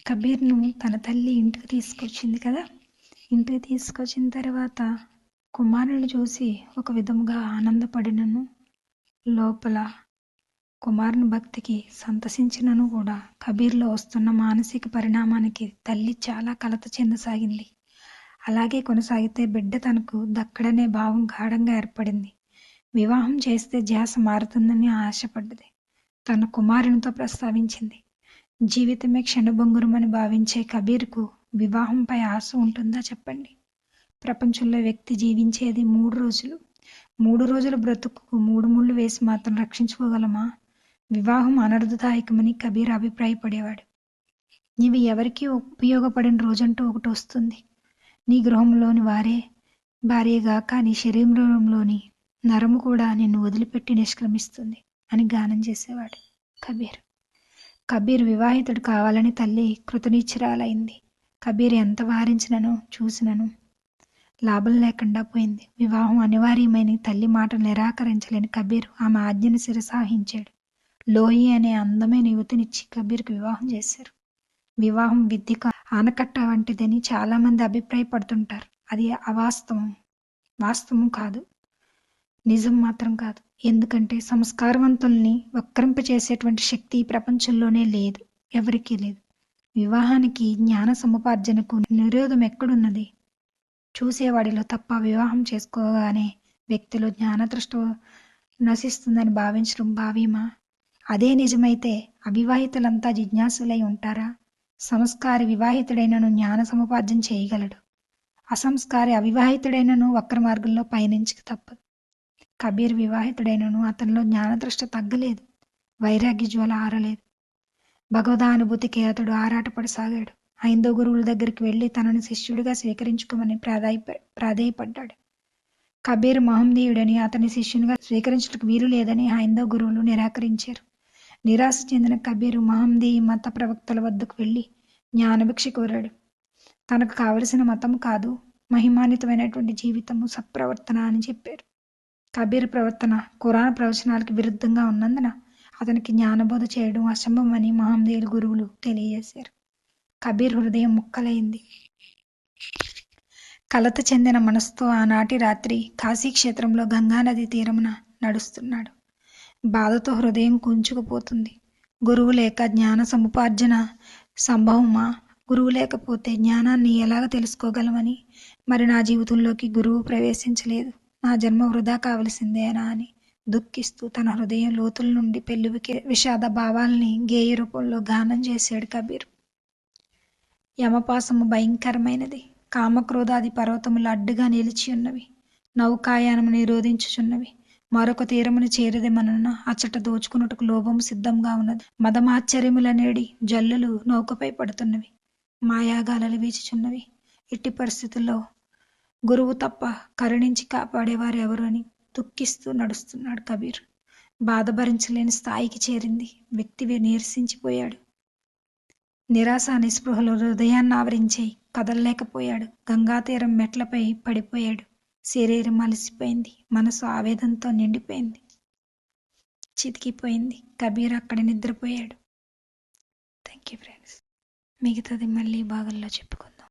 కబీర్ను తన తల్లి ఇంటికి తీసుకొచ్చింది కదా. ఇంటికి తీసుకొచ్చిన తర్వాత కుమారుని చూసి ఒక విధముగా ఆనందపడినను, లోపల కుమారుని భక్తికి సంతసించినను కూడా కబీర్లో వస్తున్న మానసిక పరిణామానికి తల్లి చాలా కలత చెందసాగింది. అలాగే కొనసాగితే బిడ్డ తనకు దక్కడనే భావం గాఢంగా ఏర్పడింది. వివాహం చేస్తే ధ్యాస మారుతుందని ఆశపడ్డది. తన కుమారునితో ప్రస్తావించింది. జీవితమే క్షణభంగురమని భావించే కబీర్కు వివాహంపై ఆశ ఉంటుందా చెప్పండి. ప్రపంచంలో వ్యక్తి జీవించేది 3 రోజులు. 3 రోజుల బ్రతుకుకు 3 ముళ్ళు వేసి మాత్రం రక్షించుకోగలమా? వివాహం అనర్థదాయకమని కబీర్ అభిప్రాయపడేవాడు. నీవి ఎవరికీ ఉపయోగపడిన రోజంటూ ఒకటి వస్తుంది. నీ గృహంలోని వారే భార్యగాక నీ శరీరంలోని నరము కూడా నిన్ను వదిలిపెట్టి నిష్క్రమిస్తుంది అని గానం చేసేవాడు కబీర్. కబీర్ వివాహితుడు కావాలని తల్లి కృతనిశ్చరాలైంది. కబీర్ ఎంత వారించినను చూసినను లాభం లేకుండా పోయింది. వివాహం అనివార్యమైన తల్లి మాటలు నిరాకరించలేని కబీర్ ఆమె ఆజ్ఞను శిరసాహించాడు. లోయి అనే అందమైన యువతినిచ్చి కబీర్కు వివాహం చేశారు. వివాహం విద్యకు ఆనకట్ట వంటిదని చాలామంది అభిప్రాయపడుతుంటారు. అది అవాస్తవం. వాస్తవం కాదు, నిజం మాత్రం కాదు. ఎందుకంటే సంస్కారవంతుల్ని వక్రింపచేసేటువంటి శక్తి ఈ ప్రపంచంలోనే లేదు, ఎవరికీ లేదు. వివాహానికి జ్ఞాన సముపార్జనకు నిరోధం ఎక్కడున్నది? చూసేవాడిలో తప్ప వివాహం చేసుకోగానే వ్యక్తిలో జ్ఞానదృష్టి నశిస్తుందని భావించడం భావ్యమా? అదే నిజమైతే అవివాహితులంతా జిజ్ఞాసులై ఉంటారా? సంస్కారి వివాహితుడైనను జ్ఞాన సముపార్జన చేయగలడు. అసంస్కారి అవివాహితుడైనను వక్ర మార్గంలో పయనించక తప్పదు. కబీర్ వివాహితుడైనను అతనిలో జ్ఞానదృష్టి తగ్గలేదు, వైరాగ్య జ్వాల ఆరలేదు. భగవదానుభూతికి అతడు ఆరాటపడసాగాడు. హైందవ గురువుల దగ్గరికి వెళ్ళి తనను శిష్యుడిగా స్వీకరించుకోమని ప్రాధేయపడ్డాడు. కబీర్ మహమ్మదీయుడని అతని శిష్యునిగా స్వీకరించడానికి వీలు లేదని హైందవ గురువులు నిరాకరించారు. నిరాశ చెందిన కబీరు మహమ్మదీ మత ప్రవక్తల వద్దకు వెళ్ళి జ్ఞానభిక్ష కోరాడు. తనకు కావలసిన మతం కాదు, మహిమాన్వితమైనటువంటి జీవితము, సత్ప్రవర్తన అని చెప్పారు. కబీర్ ప్రవర్తన ఖురాన్ ప్రవచనాలకు విరుద్ధంగా ఉన్నందున అతనికి జ్ఞానబోధ చేయడం అసంభవమని మహమ్మదీయుల గురువులు తెలియజేశారు. కబీర్ హృదయం ముక్కలైంది. కలత చెందిన మనసుతో ఆనాటి రాత్రి కాశీక్షేత్రంలో గంగానది తీరమున నడుస్తున్నాడు. బాధతో హృదయం కుంచుకుపోతుంది. గురువు లేక జ్ఞాన సముపార్జన సంభవమా? గురువు లేకపోతే జ్ఞానాన్ని ఎలాగ తెలుసుకోగలమని? మరి నా జీవితంలోకి గురువు ప్రవేశించలేదు, నా జన్మ వృధా కావలసిందేనా అని దుఃఖిస్తూ తన హృదయం లోతుల నుండి పెళ్ళువికే విషాద భావాల్ని గేయ రూపంలో గానం చేశాడు కబీర్. యమపాసము భయంకరమైనది. కామక్రోధాది పర్వతములు అడ్డుగా నిలిచి ఉన్నవి. నౌకాయానము నిరోధించుచున్నవి. మరొక తీరమును చేరదెమనున్న అచ్చట దోచుకున్నట్టుకు లోభము సిద్ధంగా ఉన్నది. మదమాశ్చర్యములనేడి జల్లులు నౌకపై పడుతున్నవి. మాయాగాలలు వీచుచున్నవి. ఇట్టి పరిస్థితుల్లో గురువు తప్ప కరుణించి కాపాడేవారు ఎవరు అని దుఃఖిస్తూ నడుస్తున్నాడు కబీర్. బాధ భరించలేని స్థాయికి చేరింది. వ్యక్తి నీరసించిపోయాడు. నిరాశ నిస్పృహలు హృదయాన్ని ఆవరించే కదలలేకపోయాడు. గంగాతీరం మెట్లపై పడిపోయాడు. శరీరం అలసిపోయింది. మనసు ఆవేదనతో నిండిపోయింది, చితికిపోయింది. కబీర్ అక్కడ నిద్రపోయాడు. Thank you friends. మిగతాది మళ్ళీ భాగంలో చెప్పుకుందాం.